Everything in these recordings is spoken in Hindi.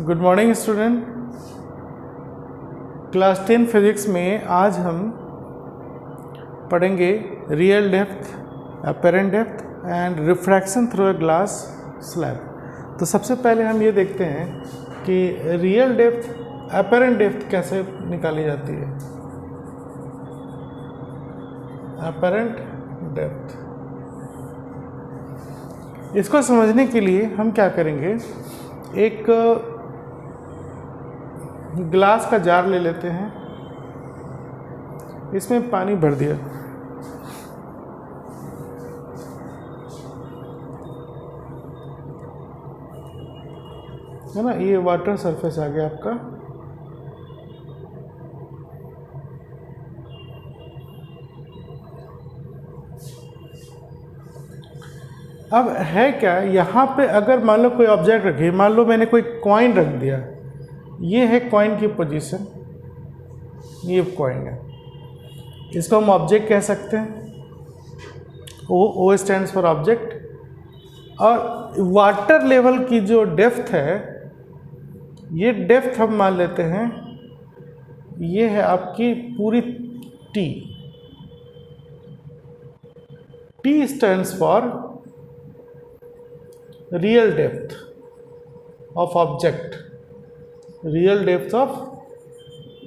Good morning student. Class 10 physics में आज हम पढ़ेंगे real depth, apparent depth and refraction through a glass slab. तो सबसे पहले हम ये देखते हैं कि रियल डेप्थ, अपरेंट डेप्थ कैसे निकाली जाती है। अपरेंट डेप्थ, इसको समझने के लिए हम क्या करेंगे, एक ग्लास का जार ले लेते हैं, इसमें पानी भर दिया, है ना। ये वाटर सरफेस आ गया आपका। अब है क्या, यहाँ पे अगर मान लो कोई ऑब्जेक्ट रखिए, मान लो मैंने कोई कॉइन रख दिया, ये है कॉइन की पोजीशन, ये कॉइन है, इसको हम ऑब्जेक्ट कह सकते हैं। ओ स्टैंड्स फॉर ऑब्जेक्ट। और वाटर लेवल की जो डेप्थ है, ये डेप्थ हम मान लेते हैं, ये है आपकी पूरी T. T stands for real depth of object, real depth of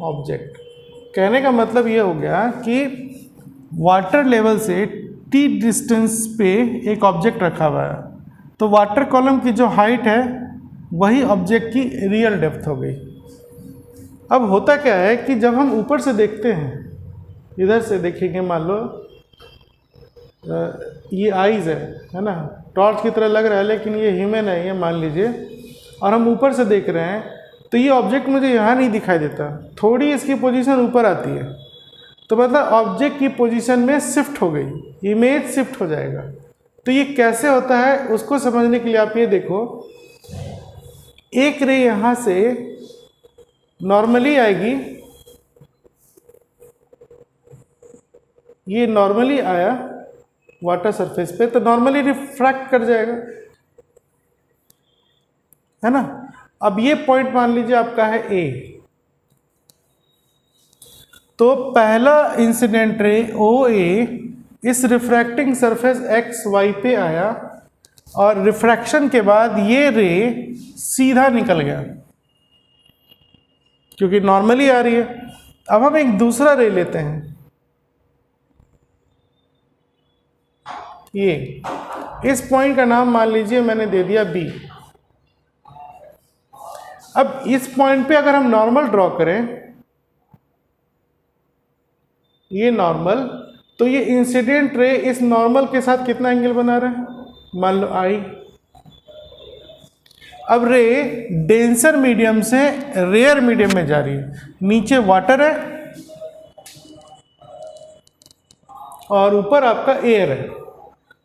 object. कहने का मतलब ये हो गया कि वाटर लेवल से टी डिस्टेंस पे एक ऑब्जेक्ट रखा हुआ है, तो वाटर कॉलम की जो हाइट है वही ऑब्जेक्ट की रियल डेप्थ हो गई। अब होता क्या है कि जब हम ऊपर से देखते हैं, इधर से देखेंगे, मान लो ये आइज़ है ना, टॉर्च की तरह लग रहा है, लेकिन ये ह्यूमन है, ये मान लीजिए, और हम ऊपर से देख रहे हैं, तो ये ऑब्जेक्ट मुझे यहाँ नहीं दिखाई देता, थोड़ी इसकी पोजीशन ऊपर आती है, तो मतलब ऑब्जेक्ट की पोजीशन में शिफ्ट हो गई, इमेज शिफ्ट हो जाएगा। तो ये कैसे होता है उसको समझने के लिए आप ये देखो, एक रे यहाँ से नॉर्मली आएगी, ये नॉर्मली आया वाटर सरफेस पे, तो नॉर्मली रिफ्रैक्ट कर जाएगा, है ना। अब ये पॉइंट मान लीजिए आपका है ए, तो पहला इंसिडेंट रे ओ ए इस रिफ्रैक्टिंग सरफेस एक्स वाई पे आया, और रिफ्रैक्शन के बाद ये रे सीधा निकल गया क्योंकि नॉर्मली आ रही है। अब हम एक दूसरा रे लेते हैं, ये इस पॉइंट का नाम मान लीजिए मैंने दे दिया बी। अब इस पॉइंट पे अगर हम नॉर्मल ड्रॉ करें, ये नॉर्मल, तो ये इंसिडेंट रे इस नॉर्मल के साथ कितना एंगल बना रहा है, मान लो आई। अब रे डेंसर मीडियम से रेयर मीडियम में जा रही है, नीचे वाटर है और ऊपर आपका एयर है,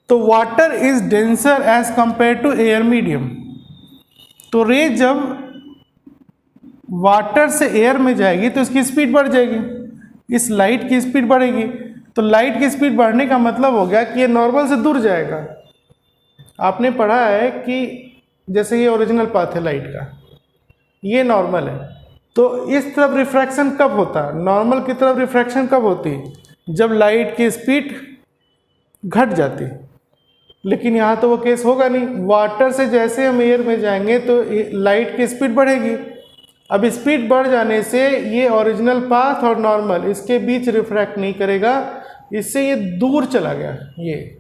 तो water is denser as compare to air medium. तो रे जब वाटर से एयर में जाएगी तो इसकी स्पीड बढ़ जाएगी, इस लाइट की स्पीड बढ़ेगी, तो लाइट की स्पीड बढ़ने का मतलब हो गया कि ये नॉर्मल से दूर जाएगा। आपने पढ़ा है कि जैसे ये ओरिजिनल पाथ है लाइट का, ये नॉर्मल है, तो इस तरफ रिफ्रैक्शन कब होता है, नॉर्मल की तरफ रिफ्रैक्शन कब होती है, जब लाइट की स्पीड घट जाती। लेकिन यहाँ तो वो केस होगा नहीं, वाटर से जैसे हम एयर में जाएंगे तो लाइट की स्पीड बढ़ेगी। अब स्पीड बढ़ जाने से ये ओरिजिनल पाथ और नॉर्मल इसके बीच रिफ्रैक्ट नहीं करेगा, इससे ये दूर चला गया ये।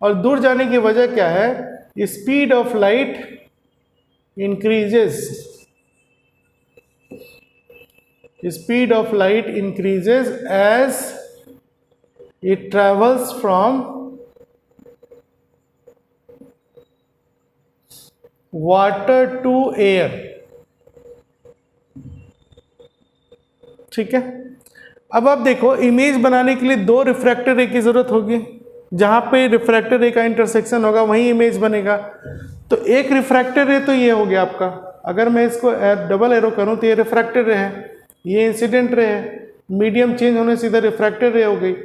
और दूर जाने की वजह क्या है, speed of light increases, speed of light increases as it travels from water to air. ठीक है। अब आप देखो, इमेज बनाने के लिए दो रिफ्रैक्टर रे की जरूरत होगी, जहां पे रिफ्रैक्टर रे का इंटरसेक्शन होगा वहीं इमेज बनेगा। तो एक रिफ्रैक्टर रे तो ये हो गया आपका, अगर मैं इसको डबल एरो करूं तो ये रिफ्रैक्टर रे है, ये इंसिडेंट रे है, मीडियम चेंज होने से इधर रिफ्रैक्टर रे हो गई।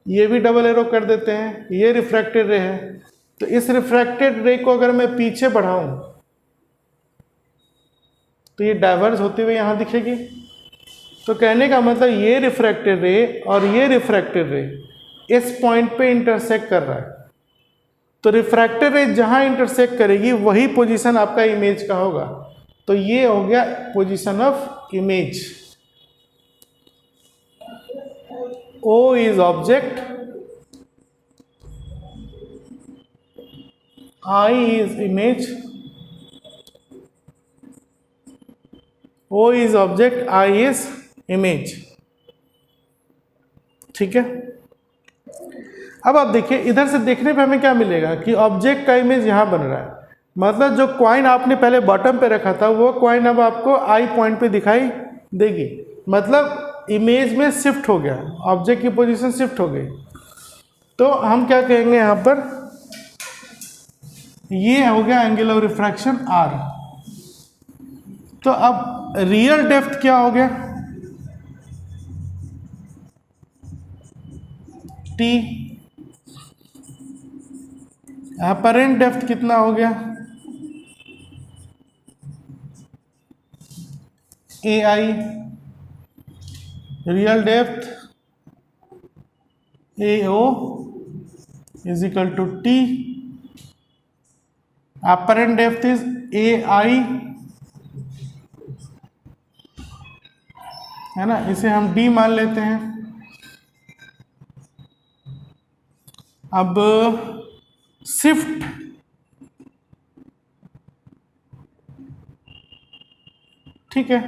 ये भी डबल एरो कर देते हैं, ये रिफ्रैक्टेड रे है। तो इस रिफ्रैक्टेड रे को अगर मैं पीछे बढ़ाऊं, तो ये डाइवर्ज होते हुए यहाँ दिखेगी। तो कहने का मतलब ये रिफ्रैक्टेड रे और ये रिफ्रैक्टेड रे इस पॉइंट पे इंटरसेक्ट कर रहा है। तो रिफ्रैक्टेड रे जहाँ इंटरसेक्ट करेगी वही पोजीशन आपका इमेज का होगा। तो ये हो गया position of image. O is object, I is image, O is object, I is image। ठीक है। अब आप देखिए इधर से देखने पे हमें क्या मिलेगा कि ऑब्जेक्ट का इमेज यहाँ बन रहा है, मतलब जो कॉइन आपने पहले बॉटम पे रखा था वो कॉइन अब आपको आई पॉइंट पे दिखाई देगी, मतलब इमेज में शिफ्ट हो गया, ऑब्जेक्ट की पोजीशन शिफ्ट हो गई। तो हम क्या कहेंगे यहाँ पर, ये हो गया एंगल ऑफ रिफ्रैक्शन R। तो अब रियल डेप्थ क्या हो गया, T। अपरेंट डेप्थ कितना हो गया, AI। Real depth AO is equal to T। Apparent depth is AI, है ना, इसे हम D मान लेते हैं। अब शिफ्ट ठीक है,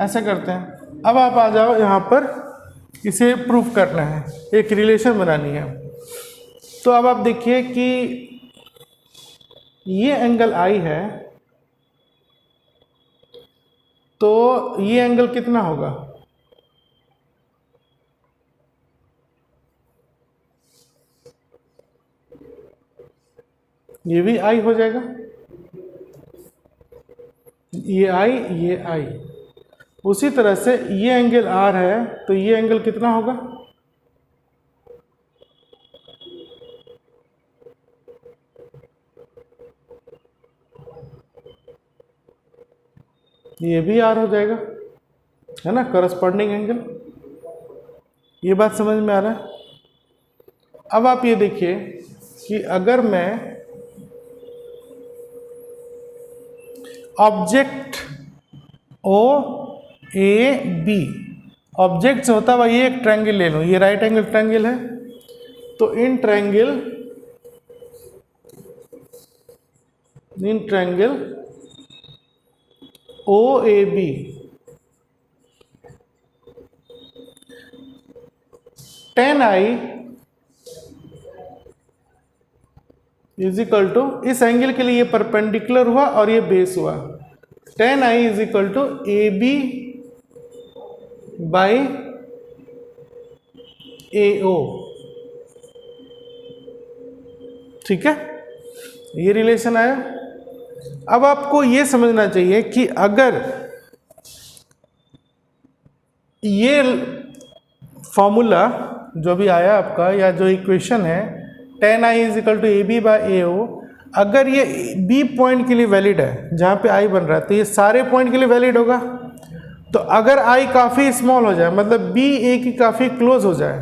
ऐसा करते हैं। अब आप आ जाओ यहाँ पर, इसे प्रूफ करना है, एक रिलेशन बनानी है। तो अब आप देखिए कि ये एंगल I है, तो ये एंगल कितना होगा, ये भी I हो जाएगा, ये I। उसी तरह से ये एंगल R है, तो ये एंगल कितना होगा, ये भी R हो जाएगा, है ना, करस्पॉन्डिंग एंगल। ये बात समझ में आ रहा है। अब आप ये देखिए कि अगर मैं ऑब्जेक्ट OAB, ऑब्जेक्ट से होता हुआ ये एक ट्रायंगल ले लूँ, ये राइट एंगल ट्रायंगल है, तो in triangle OAB tan I is equal to, इस एंगल के लिए ये परपेंडिकुलर हुआ और ये बेस हुआ, tan I is equal to AB by AO। ठीक है, ये रिलेशन आया। अब आपको ये समझना चाहिए कि अगर ये फॉर्मूला जो भी आया आपका, या जो इक्वेशन है tan I is equal to AB by AO, अगर ये B पॉइंट के लिए वैलिड है जहाँ पे I बन रहा है, तो ये सारे पॉइंट के लिए वैलिड होगा। तो अगर I काफ़ी स्मॉल हो जाए, मतलब B A की काफ़ी क्लोज हो जाए,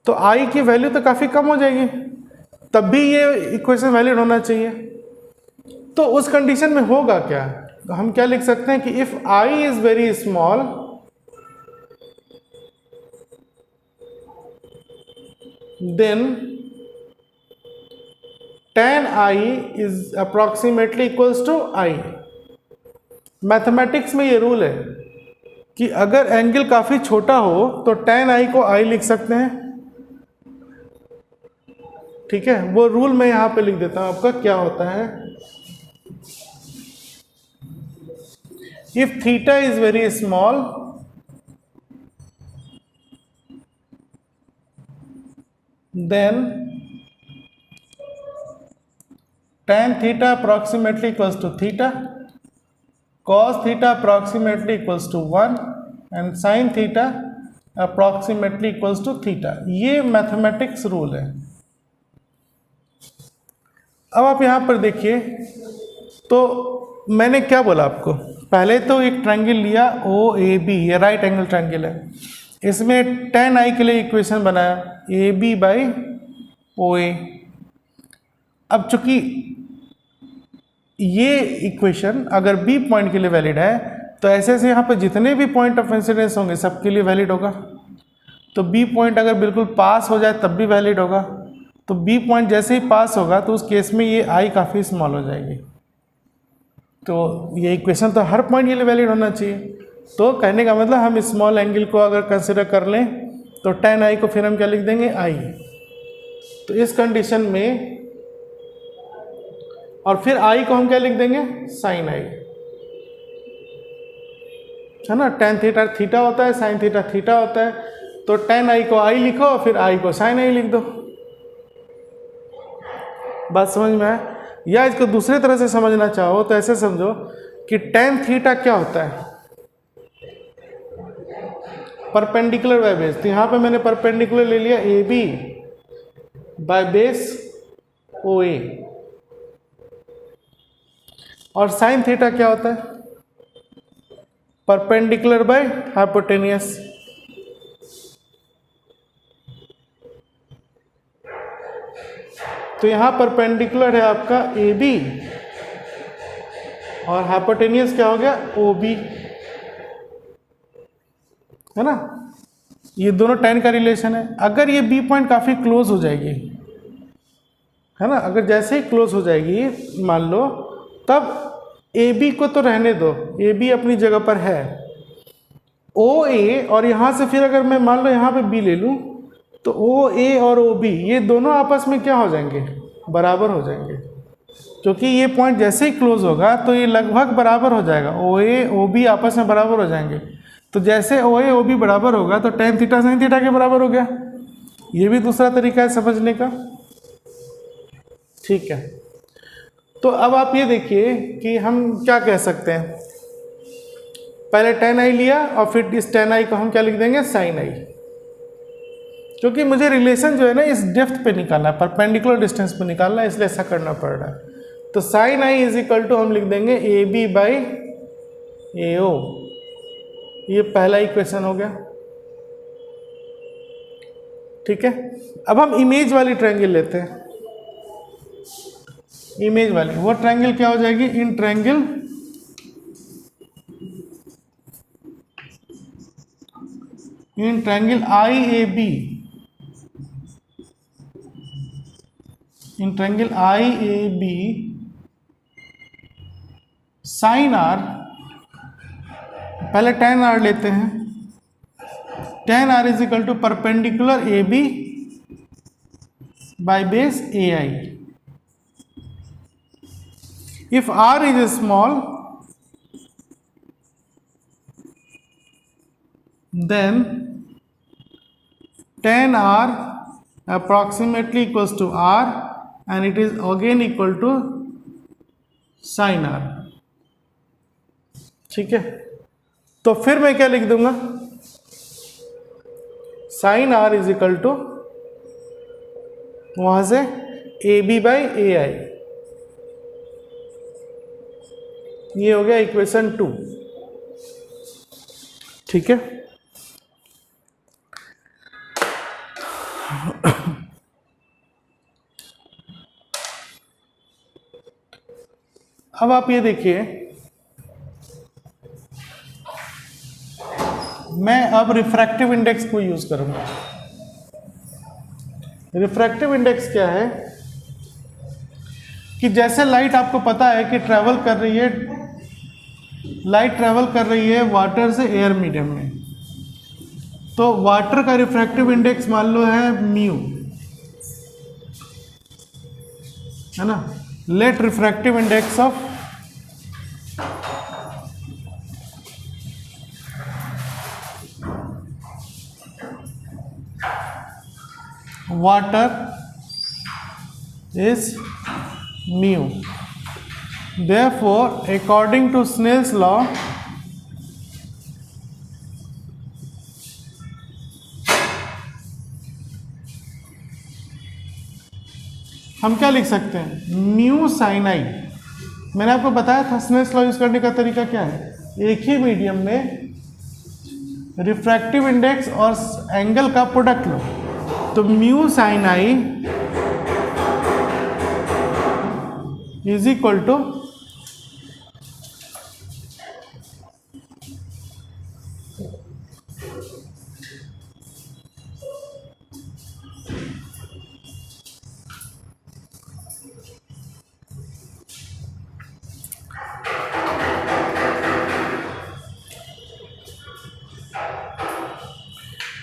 तो I की वैल्यू तो काफ़ी कम हो जाएगी, तब भी ये इक्वेशन वैलिड होना चाहिए। तो उस कंडीशन में होगा क्या, तो हम क्या लिख सकते हैं कि if I is very small, then tan I is approximately equals to I। Mathematics में ये रूल है कि अगर एंगल काफ़ी छोटा हो तो tan I को I लिख सकते हैं। ठीक है, वो रूल मैं यहाँ पे लिख देता हूँ आपका, क्या होता है, if theta is very small, then tan theta approximately equals to theta, cos theta approximately equals to 1 and sin theta approximately equals to theta। ये मैथमेटिक्स रूल है। अब आप यहाँ पर देखिए, तो मैंने क्या बोला आपको पहले तो एक ट्रायंगल लिया ओ ए बी, ये राइट एंगल ट्रायंगल है, इसमें tan i के लिए इक्वेशन बनाया ए बी बाई ओ ए। अब चूंकि ये इक्वेशन अगर बी पॉइंट के लिए वैलिड है तो ऐसे ऐसे यहाँ पर जितने भी पॉइंट ऑफ इंसिडेंस होंगे सबके लिए वैलिड होगा। तो बी पॉइंट अगर बिल्कुल पास हो जाए तब भी वैलिड होगा। तो बी पॉइंट जैसे ही पास होगा तो उस केस में ये आई काफ़ी स्मॉल हो जाएगी। तो ये इक्वेशन तो हर पॉइंट के लिए वैलिड होना चाहिए। तो कहने का मतलब हम स्मॉल एंगल को अगर कंसिडर कर लें तो tan i को फिर हम क्या लिख देंगे आई। तो इस कंडीशन में और फिर i को हम क्या लिख देंगे sin i, है ना। tan थीटा थीटा होता है, sin थीटा थीटा होता है। तो tan i को i लिखो और फिर i को sin i लिख दो। बात समझ में आए? या इसको दूसरे तरह से समझना चाहो तो ऐसे समझो कि tan थीटा क्या होता है, परपेंडिकुलर बाय बेस। तो यहाँ पे मैंने परपेंडिकुलर ले लिया ए बी बाय बेस ओ ए। और साइन थीटा क्या होता है, परपेंडिकुलर बाय हाइपोटेनियस। तो यहाँ परपेंडिकुलर है आपका ए बी और हाइपोटेनियस क्या हो गया ओ बी, है ना। ये दोनों tan का रिलेशन है। अगर ये बी पॉइंट काफ़ी क्लोज हो जाएगी, है ना, अगर जैसे ही क्लोज हो जाएगी मान लो, तब ए बी को तो रहने दो, ए बी अपनी जगह पर है, ओ ए और यहाँ से फिर अगर मैं मान लो यहाँ पे बी ले लूँ तो ओ ए और ओ बी ये दोनों आपस में क्या हो जाएंगे, बराबर हो जाएंगे। क्योंकि ये पॉइंट जैसे ही क्लोज होगा तो ये लगभग बराबर हो जाएगा, ओ ए ओ बी आपस में बराबर हो जाएंगे। तो जैसे ओ ए ओ बी बराबर होगा तो tan थीटा sin थीटा के बराबर हो गया। ये भी दूसरा तरीका है समझने का, ठीक है। तो अब आप ये देखिए कि हम क्या कह सकते हैं, पहले tan i लिया और फिर इस tan i को हम क्या लिख देंगे sin i। क्योंकि मुझे रिलेशन जो है ना इस डेप्थ पे निकालना है, परपेंडिकुलर डिस्टेंस पे निकालना है, इसलिए ऐसा करना पड़ रहा है। तो sin i is equal to हम लिख देंगे ए बी बाई ए ओ। ये पहला इक्वेशन हो गया, ठीक है। अब हम इमेज वाली ट्रायंगल लेते हैं। इमेज वाली वो ट्रायंगल क्या हो जाएगी, in triangle I A B, in triangle I A B sine R, पहले tan r लेते हैं, tan r is equal to perpendicular A B by base A I. If r is small then tan r approximately equals to r and it is again equal to sin r, ठीक है। तो फिर मैं क्या लिख दूंगा, sin r is equal to वहां से ए बी बाई ए आई। ये हो गया इक्वेशन 2, ठीक है। अब आप ये देखिए, मैं अब रिफ्रैक्टिव इंडेक्स को यूज करूंगा। रिफ्रैक्टिव इंडेक्स क्या है कि जैसे लाइट आपको पता है कि ट्रैवल कर रही है, लाइट ट्रैवल कर रही है वाटर से एयर मीडियम में, तो वाटर का रिफ्रैक्टिव इंडेक्स मान लो है म्यू, है ना। Let refractive index of water is mu. Therefore, according to Snell's law, हम क्या लिख सकते हैं, म्यू साइन आई। मैंने आपको बताया था स्नेल्स लॉ यूज करने का तरीका क्या है, एक ही मीडियम में रिफ्रैक्टिव इंडेक्स और एंगल का प्रोडक्ट लो, तो mu sine I is equal to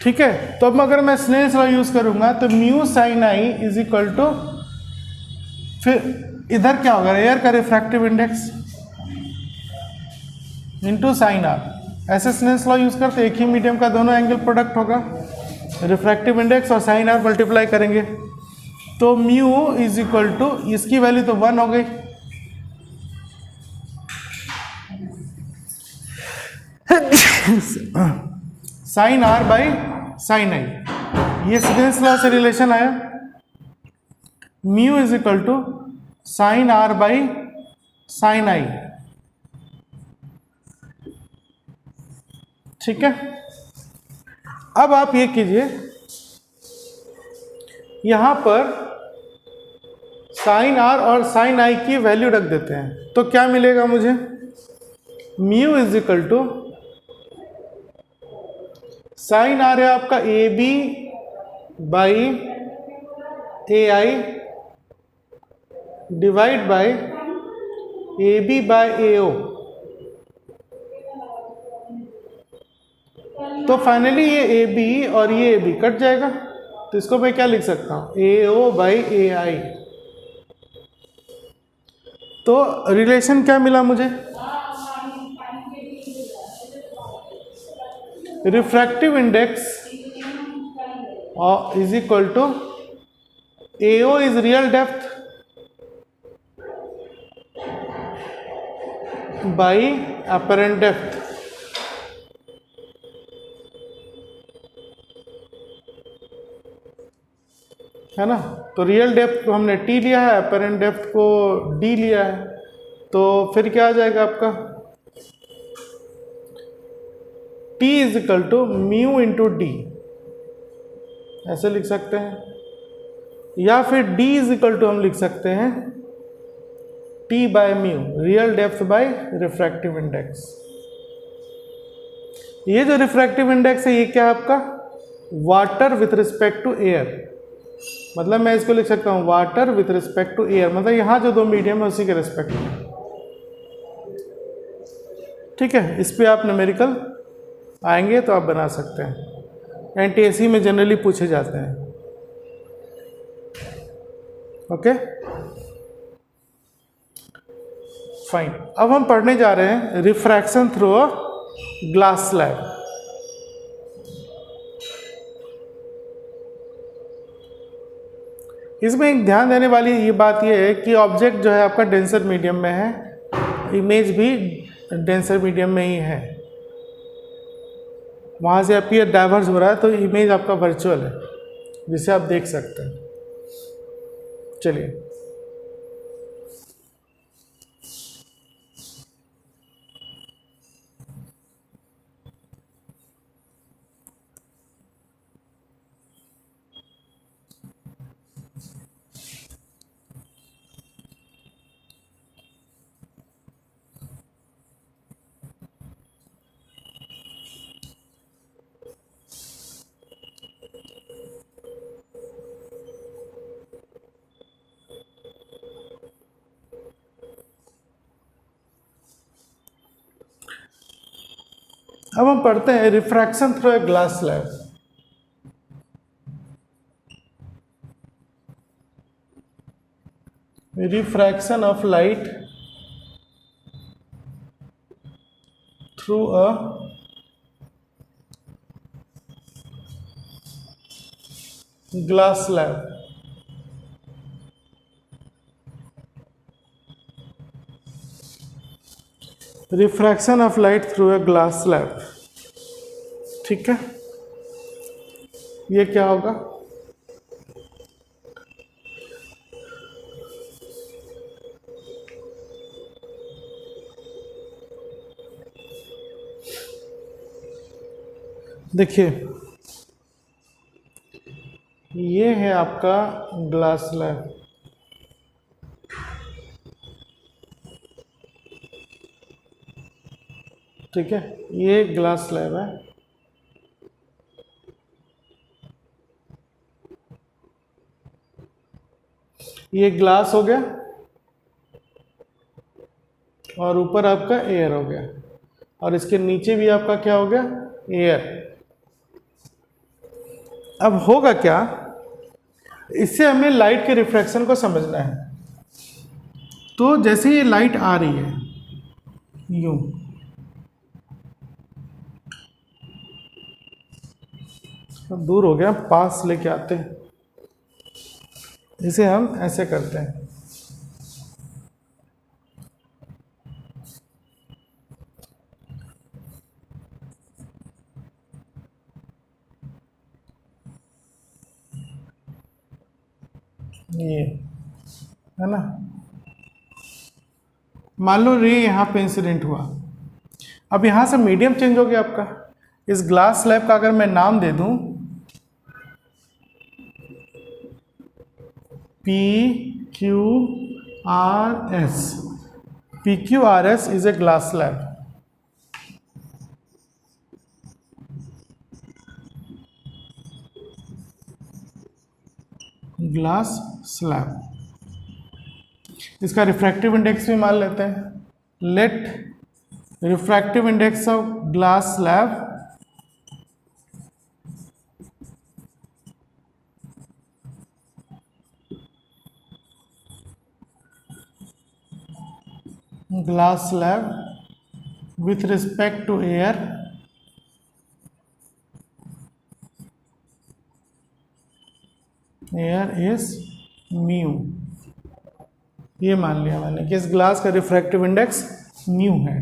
ठीक है। तो अब अगर मैं स्नेल्स लॉ यूज करूंगा तो mu sine I is equal to, फिर इधर क्या होगा, एयर का refractive index into sine R. ऐसे स्नेल्स लॉ यूज करते एक ही मीडियम का दोनों एंगल प्रोडक्ट होगा, रिफ्रैक्टिव इंडेक्स और साइन आर मल्टीप्लाई करेंगे, तो म्यू इज इक्वल टू, इसकी वैल्यू तो 1 हो गई, sine R by sine I. ये स्नेल्स लॉ से रिलेशन आया, mu is equal to sine R by sine I. ठीक है। अब आप ये कीजिए, यहां पर साइन आर और साइन आई की वैल्यू रख देते हैं, तो क्या मिलेगा मुझे, mu is equal to sine R है आपका A B by A I divide by A B by A O. तो फाइनली ये ए बी और ये ए बी कट जाएगा, तो इसको मैं क्या लिख सकता हूं, ए ओ बाई ए आई। तो रिलेशन क्या मिला मुझे, refractive index is equal to A O is real depth by apparent depth. है ना, तो रियल डेप्थ को हमने टी लिया है, अपरेंट डेप्थ को डी लिया है, तो फिर क्या आ जाएगा आपका, T is equal to mu into D, ऐसे लिख सकते हैं, या फिर D इज इक्वल टू हम लिख सकते हैं T by mu, real depth by refractive index. ये जो रिफ्रैक्टिव इंडेक्स है ये क्या है आपका, water with respect to air, मतलब मैं इसको लिख सकता हूँ water with respect to air, मतलब यहाँ जो दो मीडियम है उसी के रिस्पेक्ट में। ठीक है, इस पे आप न्यूमेरिकल आएंगे तो आप बना सकते हैं, एनटीएससी में जनरली पूछे जाते हैं। Okay fine. अब हम पढ़ने जा रहे हैं refraction through a glass slab. इसमें एक ध्यान देने वाली ये बात ये है कि ऑब्जेक्ट जो है आपका डेंसर मीडियम में है, इमेज भी डेंसर मीडियम में ही है, वहाँ से अपीयर डाइवर्स हो रहा है, तो इमेज आपका वर्चुअल है जिसे आप देख सकते हैं। चलिए अब हम पढ़ते हैं refraction through a glass slab. Refraction of light through a glass slab. Refraction of light through a glass slab. ठीक है, ये क्या होगा, देखिए ये है आपका ग्लास स्लैब, ठीक है, ये ग्लास स्लैब है। ये ग्लास हो गया और ऊपर आपका एयर हो गया, और इसके नीचे भी आपका क्या हो गया, एयर। अब होगा क्या, इससे हमें लाइट के रिफ्रैक्शन को समझना है। तो जैसे ये लाइट आ रही है यूं, दूर हो गया, पास लेके आते हैं, इसे हम ऐसे करते हैं। ये है ना, मान लो रे यहाँ पे इंसिडेंट हुआ, अब यहाँ से मीडियम चेंज हो गया आपका। इस ग्लास स्लैब का अगर मैं नाम दे दूं PQRS, PQRS is a glass slab। Glass slab. इसका रिफ्रैक्टिव इंडेक्स भी मान लेते हैं। Let refractive index of glass slab glass slab with respect to air is mu। ये मान लिया मैंने कि इस ग्लास का रिफ्रैक्टिव इंडेक्स म्यू है।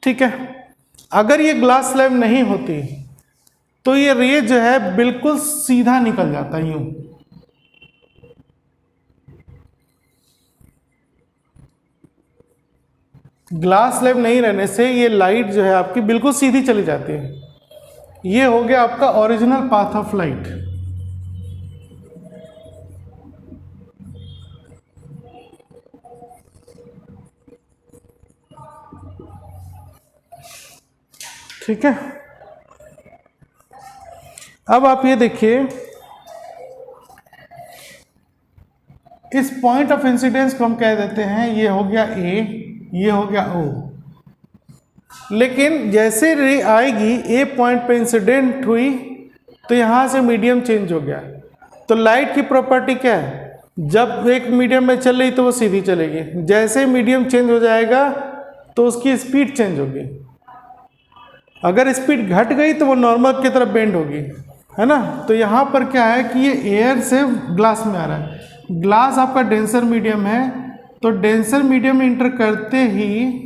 ठीक है, अगर ये ग्लास स्लैब नहीं होती तो ये रे जो है बिल्कुल सीधा निकल जाता यूं। ग्लास स्लैब नहीं रहने से ये लाइट जो है आपकी बिल्कुल सीधी चली जाती है। ये हो गया आपका ओरिजिनल पाथ ऑफ लाइट। ठीक है, अब आप ये देखिए, इस पॉइंट ऑफ इंसिडेंस को हम कह देते हैं, ये हो गया ए, ये हो गया ओ। लेकिन जैसे रे आएगी ए पॉइंट पे इंसिडेंट हुई तो यहां से मीडियम चेंज हो गया। तो लाइट की प्रॉपर्टी क्या है, जब एक मीडियम में चल रही तो वो सीधी चलेगी, जैसे मीडियम चेंज हो जाएगा तो उसकी स्पीड चेंज होगी। अगर स्पीड घट गई तो वो नॉर्मल की तरफ बेंड होगी, है ना। तो यहाँ पर क्या है कि ये एयर से ग्लास में आ रहा है। ग्लास आपका डेंसर मीडियम है, तो डेंसर मीडियम में इंटर करते ही,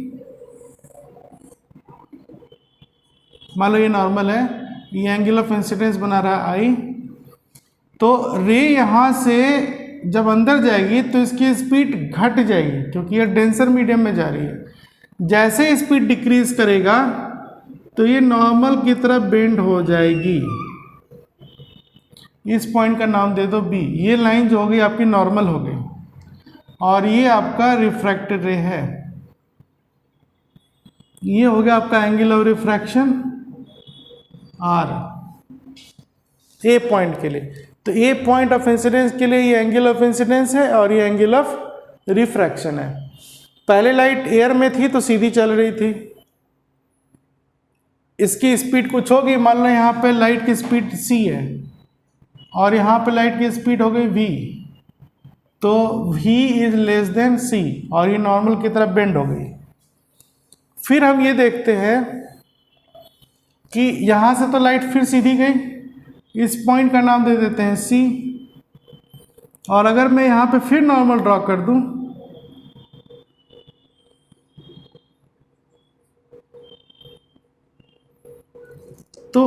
मान लो ये नॉर्मल है, ये एंगल ऑफ इंसिडेंस बना रहा है आई, तो रे यहाँ से जब अंदर जाएगी तो इसकी स्पीड घट जाएगी क्योंकि ये डेंसर मीडियम में जा रही है। जैसे स्पीड डिक्रीज करेगा तो ये नॉर्मल की तरफ बेंड हो जाएगी। इस पॉइंट का नाम दे दो बी। ये लाइन जो हो गई आपकी नॉर्मल हो गई, और ये आपका रिफ्रैक्टेड रे है। ये हो गया आपका angle of refraction R A point के लिए। तो ए पॉइंट ऑफ इंसिडेंस के लिए ये एंगल ऑफ इंसिडेंस है और ये एंगल ऑफ रिफ्रैक्शन है। पहले लाइट एयर में थी तो सीधी चल रही थी, इसकी स्पीड कुछ होगी, मान लो यहाँ पे लाइट की स्पीड c है और यहाँ पे लाइट की स्पीड हो गई v, तो v is less than c और ये नॉर्मल की तरफ बेंड हो गई। फिर हम ये देखते हैं कि यहाँ से तो लाइट फिर सीधी गई, इस पॉइंट का नाम दे देते हैं c, और अगर मैं यहाँ पे फिर नॉर्मल ड्रॉ कर दूं तो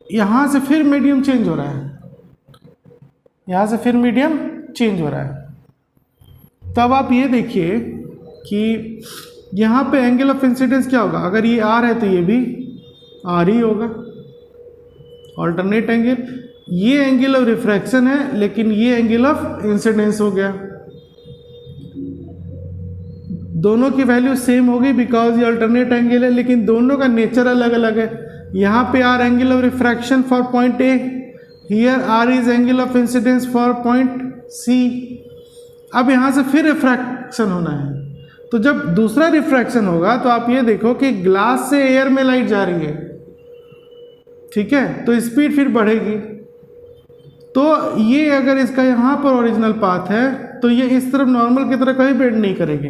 यहाँ से फिर मीडियम चेंज हो रहा है, यहाँ से फिर मीडियम चेंज हो रहा है। तब आप ये देखिए कि यहाँ पे एंगल ऑफ इंसिडेंस क्या होगा, अगर ये आर है तो ये भी आर ही होगा, ऑल्टरनेट एंगल। ये एंगल ऑफ रिफ्रैक्शन है लेकिन ये एंगल ऑफ इंसिडेंस हो गया। दोनों की वैल्यू सेम होगी बिकॉज ये अल्टरनेट एंगल है, लेकिन दोनों का नेचर अलग अलग है। यहाँ पे R angle of refraction for point A, here R is angle of incidence for point C. अब यहाँ से फिर रिफ्रैक्शन होना है, तो जब दूसरा रिफ्रैक्शन होगा तो आप ये देखो कि ग्लास से एयर में लाइट जा रही है, ठीक है, तो स्पीड फिर बढ़ेगी। तो ये अगर इसका यहाँ पर ओरिजिनल पाथ है तो ये इस तरफ नॉर्मल की तरह कभी बेंड नहीं करेगी,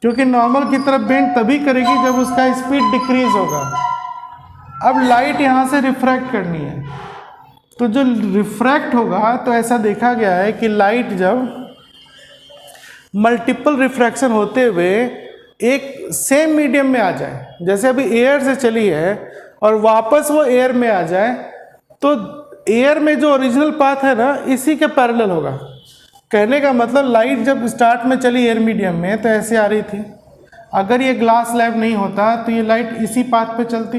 क्योंकि नॉर्मल की तरफ बेंड तभी करेगी जब उसका स्पीड डिक्रीज होगा। अब लाइट यहाँ से रिफ्रैक्ट करनी है, तो जो रिफ्रैक्ट होगा तो ऐसा देखा गया है कि लाइट जब मल्टीपल रिफ्रैक्शन होते हुए एक सेम मीडियम में आ जाए, जैसे अभी एयर से चली है और वापस वो एयर में आ जाए, तो एयर में जो ओरिजिनल पाथ है ना इसी के पैरेलल होगा। कहने का मतलब लाइट जब स्टार्ट में चली एयर मीडियम में तो ऐसे आ रही थी, अगर ये ग्लास स्लैब नहीं होता तो ये लाइट इसी पाथ पे चलती,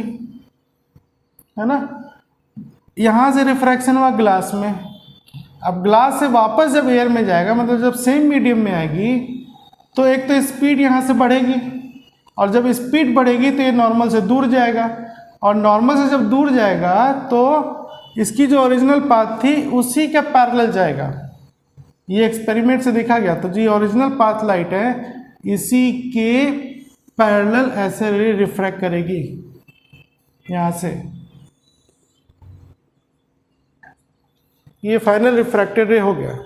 है ना। यहाँ से रिफ्रैक्शन हुआ ग्लास में, अब ग्लास से वापस जब एयर में जाएगा, मतलब जब सेम मीडियम में आएगी, तो एक तो स्पीड यहाँ से बढ़ेगी, और जब स्पीड बढ़ेगी तो ये नॉर्मल से दूर जाएगा, और नॉर्मल से जब दूर जाएगा तो इसकी जो ओरिजिनल पाथ थी उसी के पैरेलल जाएगा। ये एक्सपेरिमेंट से देखा गया। तो जी ओरिजिनल पाथ लाइट है, इसी के पैरेलल ऐसे रिफ्रैक्ट करेगी यहाँ से। ये फाइनल रिफ्रैक्टेड रे हो गया।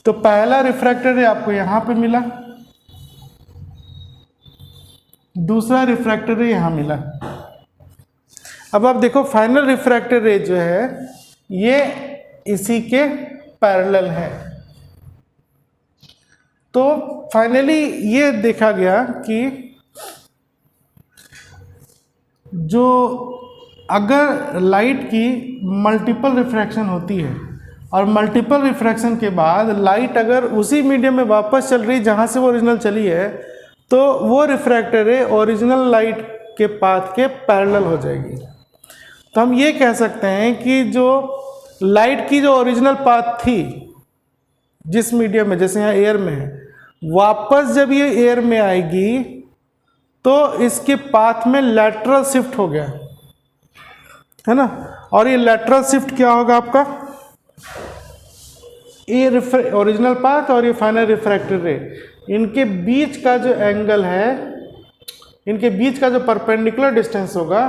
तो पहला रिफ्रैक्टेड रे आपको यहाँ पे मिला, दूसरा रिफ्रैक्टेड रे यहाँ मिला। अब आप देखो फाइनल रिफ्रैक्टेड रे जो है ये इसी के पैरेलल है। तो फाइनली ये देखा गया कि जो अगर लाइट की मल्टीपल रिफ्रैक्शन होती है और मल्टीपल रिफ्रैक्शन के बाद लाइट अगर उसी मीडियम में वापस चल रही जहाँ से वो ओरिजिनल चली है, तो वो रिफ्रैक्टेड रे ओरिजिनल लाइट के पाथ के पैरेलल हो जाएगी। तो हम ये कह सकते हैं कि जो लाइट की जो ओरिजिनल पाथ थी जिस मीडियम में, जैसे यहाँ एयर में है, वापस जब ये एयर में आएगी तो इसके पाथ में लैटरल शिफ्ट हो गया, है ना। और ये लैटरल शिफ्ट क्या होगा आपका, ये ओरिजिनल पाथ और ये फाइनल रिफ्रैक्टेड रे, इनके बीच का जो एंगल है, इनके बीच का जो परपेंडिकुलर डिस्टेंस होगा,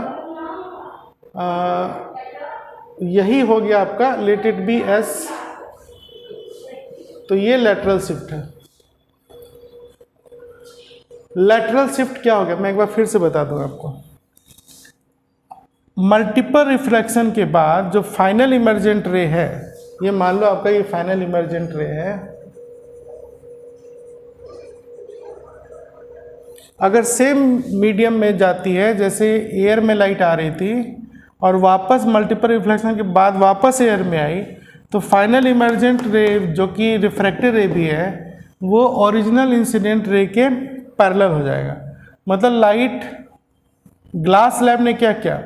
यही हो गया आपका, लेट इट बी एस। तो ये लैटरल शिफ्ट है। लैटरल शिफ्ट क्या हो गया, मैं एक बार फिर से बता दूं आपको। मल्टीपल रिफ्रैक्शन के बाद जो फाइनल इमर्जेंट रे है, ये मान लो आपका ये फाइनल इमर्जेंट रे है, अगर सेम मीडियम में जाती है, जैसे एयर में लाइट आ रही थी और वापस मल्टीपल रिफ्लेक्शन के बाद वापस एयर में आई, तो फाइनल इमर्जेंट रे जो कि रिफ्रैक्टेड रे भी है वो ओरिजिनल इंसिडेंट रे के पैरेलल हो जाएगा। मतलब लाइट, ग्लास स्लैब ने क्या किया,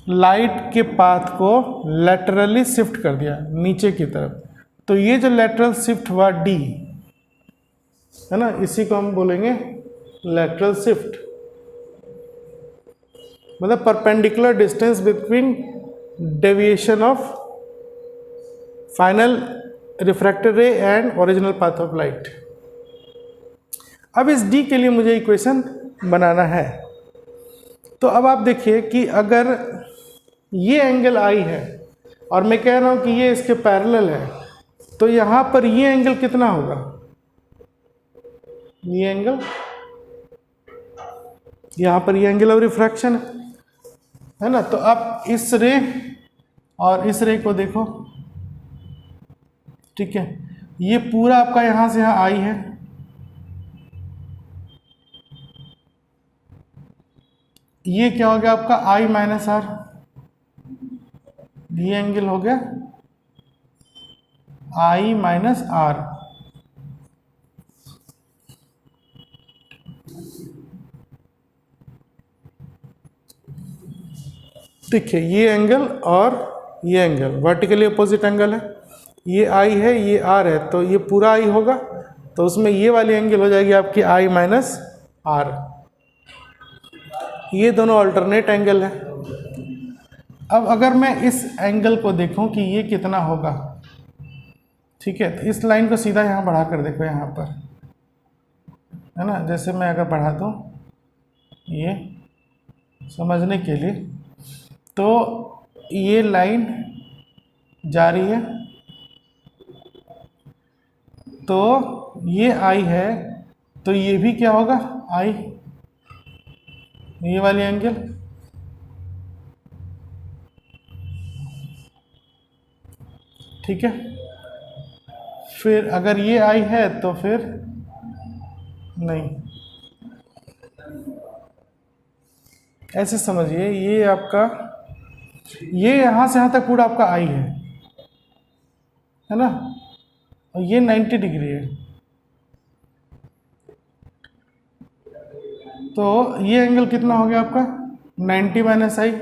लाइट के पाथ को लैटरली शिफ्ट कर दिया नीचे की तरफ। तो ये जो लैटरल शिफ्ट हुआ डी, है ना, इसी को हम बोलेंगे लैटरल शिफ्ट। मतलब perpendicular distance between deviation of final refracted रे and original path of light. अब इस डी के लिए मुझे इक्वेशन बनाना है। तो अब आप देखिए कि अगर ये एंगल आई है और मैं कह रहा हूं कि ये इसके पैरेलल है, तो यहां पर ये एंगल कितना होगा, ये एंगल, यहां पर ये एंगल ऑफ रिफ्रैक्शन है ना। तो आप इस रे और इस रे को देखो, ठीक है, ये पूरा आपका यहां से यहां आई है, ये क्या हो गया आपका आई माइनस आर, ये एंगल हो गया आई माइनस आर। देखिए ये एंगल और ये एंगल वर्टिकली अपोजिट एंगल है, ये आई है ये आर है, तो ये पूरा आई होगा, तो उसमें ये वाली एंगल हो जाएगी आपकी आई माइनस आर। ये दोनों अल्टरनेट एंगल है। अब अगर मैं इस एंगल को देखूं कि ये कितना होगा, ठीक है, तो इस लाइन को सीधा यहाँ बढ़ा कर देखो, यहाँ पर है ना, जैसे मैं अगर बढ़ा दूँ ये समझने के लिए, तो ये लाइन जा रही है, तो ये आई है, तो ये भी क्या होगा आई, ये वाली एंगल, ठीक है। फिर अगर ये आई है तो फिर नहीं, ऐसे समझिए, ये आपका ये यहाँ से यहाँ तक पूरा आपका आई है ना, और ये 90 डिग्री है, तो ये एंगल कितना हो गया आपका 90 माइनस आई,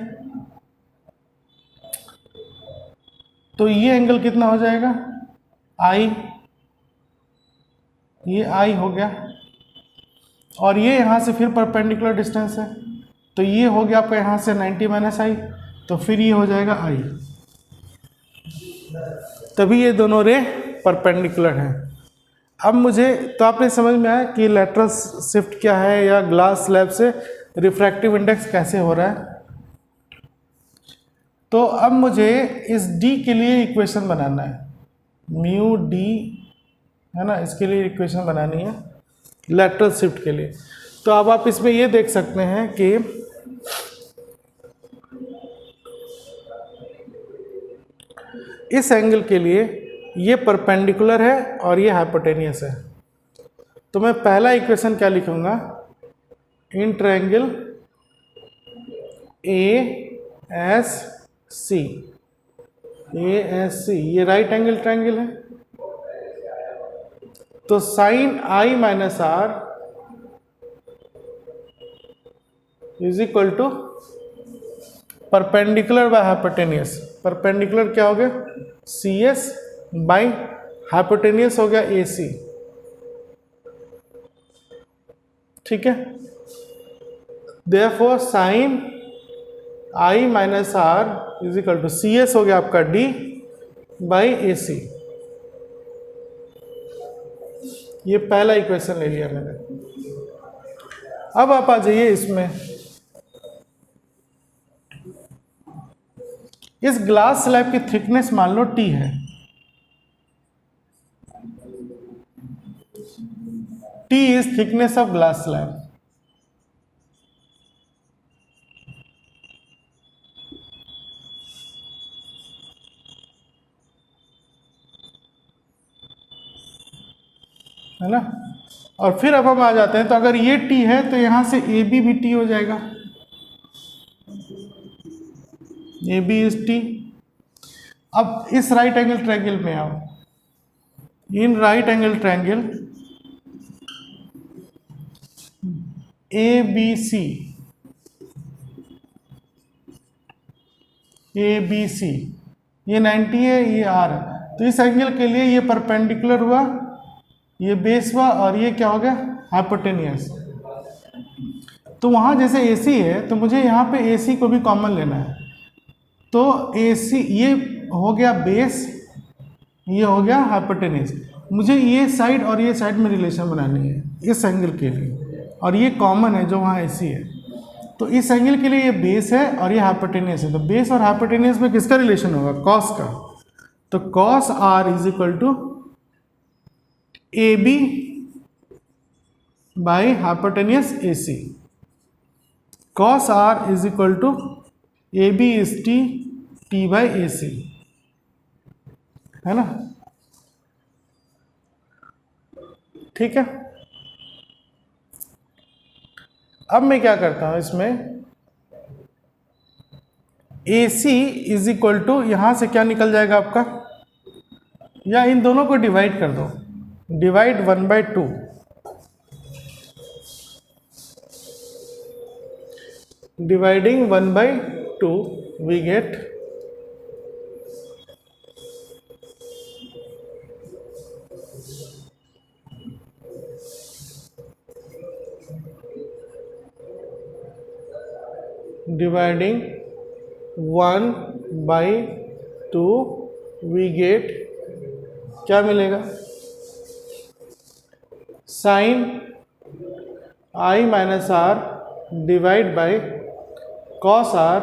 तो ये एंगल कितना हो जाएगा आई, ये आई हो गया, और ये यहाँ से फिर परपेंडिकुलर डिस्टेंस है, तो ये हो गया आपका यहाँ से 90 माइनस आई, तो फिर ये हो जाएगा आई, तभी ये दोनों रे परपेंडिकुलर हैं। अब मुझे तो आपने समझ में आया कि लैटरल शिफ्ट क्या है, या ग्लास स्लैब से रिफ्रैक्टिव इंडेक्स कैसे हो रहा है। तो अब मुझे इस D के लिए इक्वेशन बनाना है, म्यू D है ना, इसके लिए इक्वेशन बनानी है लैटरल शिफ्ट के लिए। तो अब आप इसमें ये देख सकते हैं कि इस एंगल के लिए ये परपेंडिकुलर है और ये हाइपोटेनियस है, तो मैं पहला इक्वेशन क्या लिखूंगा, इन ट्रायंगल ASC, ये राइट एंगल ट्रायंगल है, तो sine I minus R is equal to perpendicular by hypotenuse, perpendicular क्या हो गया CS बाई हाइपोटेनियस हो गया AC, ठीक है। Therefore sine I minus R is equal to CS हो गया आपका D बाई AC, ये पहला इक्वेशन ले लिया मैंने। अब आप आ जाइए इसमें, इस ग्लास स्लैब की थिकनेस मान लो T है, T is thickness of glass slab, है ना। और फिर अब हम आ जाते हैं, तो अगर ये T है तो यहां से AB भी T हो जाएगा, AB इज T। अब इस राइट एंगल ट्रायंगल में आओ, in right angle triangle ABC, ये 90 है, ये R है, तो इस एंगल के लिए ये परपेंडिकुलर हुआ, ये बेस हुआ, और ये क्या हो गया हाइपोटेनियस। तो वहाँ जैसे AC है, तो मुझे यहाँ पे AC को भी कॉमन लेना है, तो AC ये हो गया बेस, ये हो गया हाइपोटेनियस, मुझे ये साइड और ये साइड में रिलेशन बनानी है इस एंगल के लिए, और ये कॉमन है जो वहाँ AC है, तो इस एंगल के लिए ये बेस है और ये हाइपोटेनियस है, तो बेस और हाइपोटेनियस में किसका रिलेशन होगा कॉस का, तो cos R is equal to AB by hypotenuse AC, cos R is equal to AB is T by AC, है ना, ठीक है। अब मैं क्या करता हूं इसमें, AC इज इक्वल टू यहां से क्या निकल जाएगा आपका, या इन दोनों को डिवाइड कर दो, divide 1/2, dividing 1/2 we get dividing 1/2 we get क्या मिलेगा, sine i minus R divide by cos R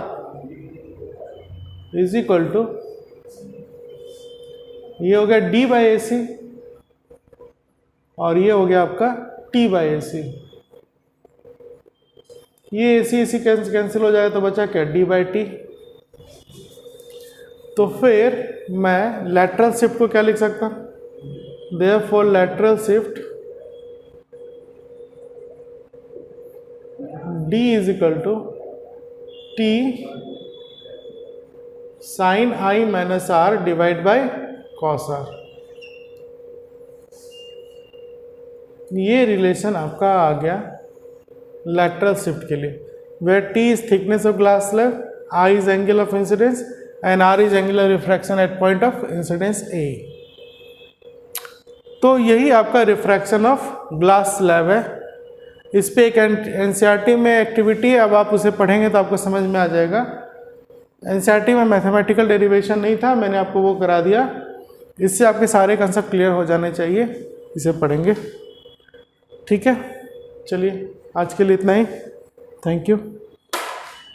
is equal to, ये हो गया d बाई ए सी और ये हो गया आपका t बाई ए सी। ये ए सी कैंसिल हो जाएगा तो बचा क्या, d बाई टी। तो फिर मैं लैटरल शिफ्ट को क्या लिख सकता हूँ, therefore lateral shift d is equal to T sine i minus R divide by cos R. ये रिलेशन आपका आ गया लैटरल शिफ्ट के लिए, where t is thickness of glass slab, i is angle of incidence and r is angular refraction at point of incidence a। तो यही आपका रिफ्रैक्शन ऑफ ग्लास स्लैब है। इस पे एक एनसीईआरटी में एक्टिविटी है, अब आप उसे पढ़ेंगे तो आपको समझ में आ जाएगा। एनसीईआरटी में मैथमेटिकल डेरिवेशन नहीं था, मैंने आपको वो करा दिया। इससे आपके सारे कंसेप्ट क्लियर हो जाने चाहिए, इसे पढ़ेंगे। ठीक है, चलिए आज के लिए इतना ही। Thank you.